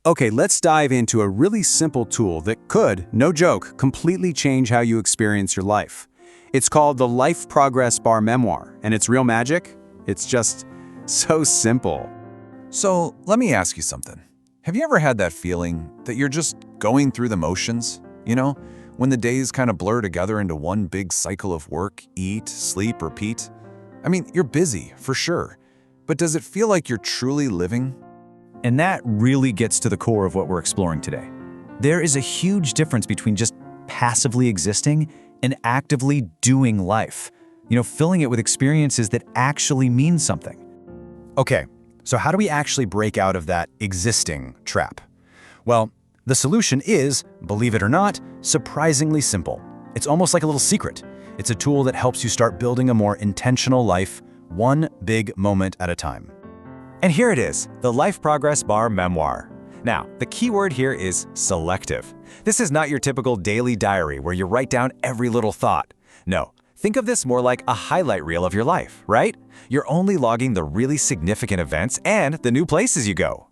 Okay, let's dive into a really simple tool that could, no joke, completely change how you experience your life. It's called the Life Progress Bar Memoir, and it's real magic. It's just so simple. So let me ask you something. Have you ever had that feeling that you're just going through the motions? You know, when the days kind of blur together into one big cycle of work, eat, sleep, repeat? I mean, you're busy, for sure. But does it feel like you're truly living? And that really gets to the core of what we're exploring today. There is a huge difference between just passively existing and actively doing life. Filling it with experiences that actually mean something. Okay, so how do we actually break out of that existing trap? Well, the solution is, believe it or not, surprisingly simple. It's almost like a little secret. It's a tool that helps you start building a more intentional life, one big moment at a time. And here it is, the Life Progress Bar Memoir. Now, the key word here is selective. This is not your typical daily diary where you write down every little thought. No, think of this more like a highlight reel of your life, right? You're only logging the really significant events and the new places you go.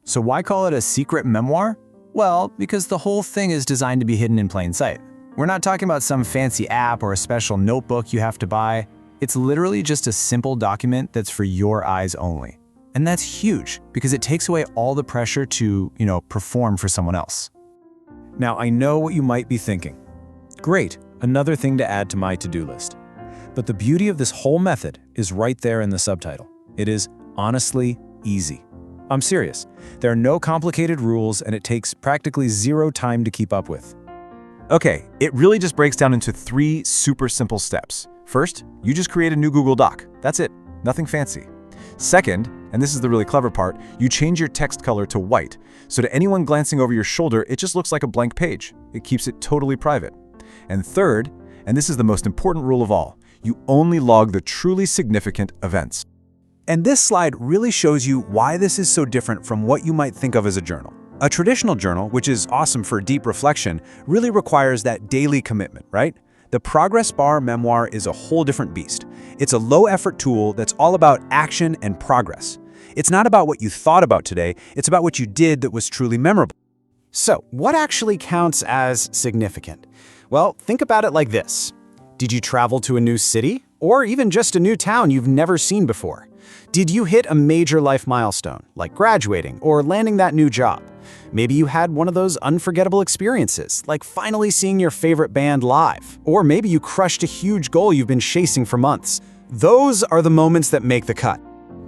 So why call it a secret memoir? Well, because the whole thing is designed to be hidden in plain sight. We're not talking about some fancy app or a special notebook you have to buy. It's literally just a simple document that's for your eyes only. And that's huge because it takes away all the pressure to, perform for someone else. Now, I know what you might be thinking. Great, another thing to add to my to-do list. But the beauty of this whole method is right there in the subtitle. It is honestly easy. I'm serious. There are no complicated rules and it takes practically zero time to keep up with. Okay, it really just breaks down into 3 super simple steps. First, you just create a new Google Doc. That's it, nothing fancy. Second, and this is the really clever part, you change your text color to white. So to anyone glancing over your shoulder, it just looks like a blank page. It keeps it totally private. And third, and this is the most important rule of all, you only log the truly significant events. And this slide really shows you why this is so different from what you might think of as a journal. A traditional journal, which is awesome for deep reflection, really requires that daily commitment, right? The Progress Bar Memoir is a whole different beast. It's a low-effort tool that's all about action and progress. It's not about what you thought about today, it's about what you did that was truly memorable. So, what actually counts as significant? Well, think about it like this. Did you travel to a new city? Or even just a new town you've never seen before? Did you hit a major life milestone, like graduating or landing that new job? Maybe you had one of those unforgettable experiences, like finally seeing your favorite band live. Or maybe you crushed a huge goal you've been chasing for months. Those are the moments that make the cut.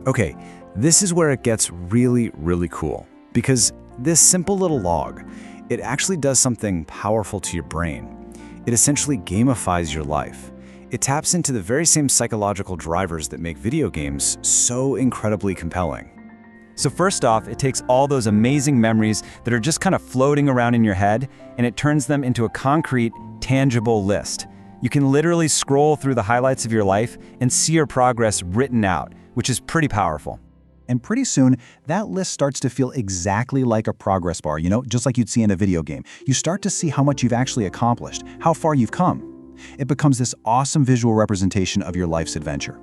Okay, this is where it gets really, really cool. Because this simple little log, it actually does something powerful to your brain. It essentially gamifies your life. It taps into the very same psychological drivers that make video games so incredibly compelling. So first off, it takes all those amazing memories that are just kind of floating around in your head, and it turns them into a concrete, tangible list. You can literally scroll through the highlights of your life and see your progress written out, which is pretty powerful. And pretty soon, that list starts to feel exactly like a progress bar, just like you'd see in a video game. You start to see how much you've actually accomplished, how far you've come. It becomes this awesome visual representation of your life's adventure.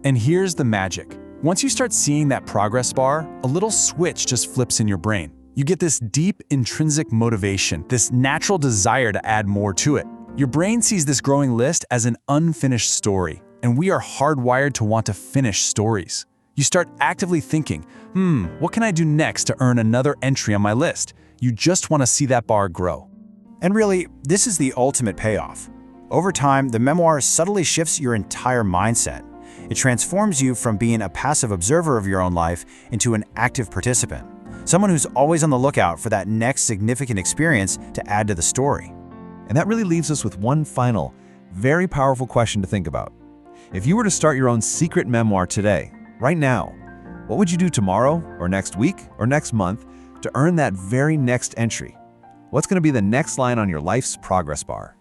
And here's the magic. Once you start seeing that progress bar, a little switch just flips in your brain. You get this deep intrinsic motivation, this natural desire to add more to it. Your brain sees this growing list as an unfinished story, and we are hardwired to want to finish stories. You start actively thinking, what can I do next to earn another entry on my list? You just want to see that bar grow. And really, this is the ultimate payoff. Over time, the memoir subtly shifts your entire mindset. It transforms you from being a passive observer of your own life into an active participant, someone who's always on the lookout for that next significant experience to add to the story. And that really leaves us with one final, very powerful question to think about. If you were to start your own secret memoir today, right now, what would you do tomorrow, or next week, or next month to earn that very next entry? What's going to be the next line on your life's progress bar?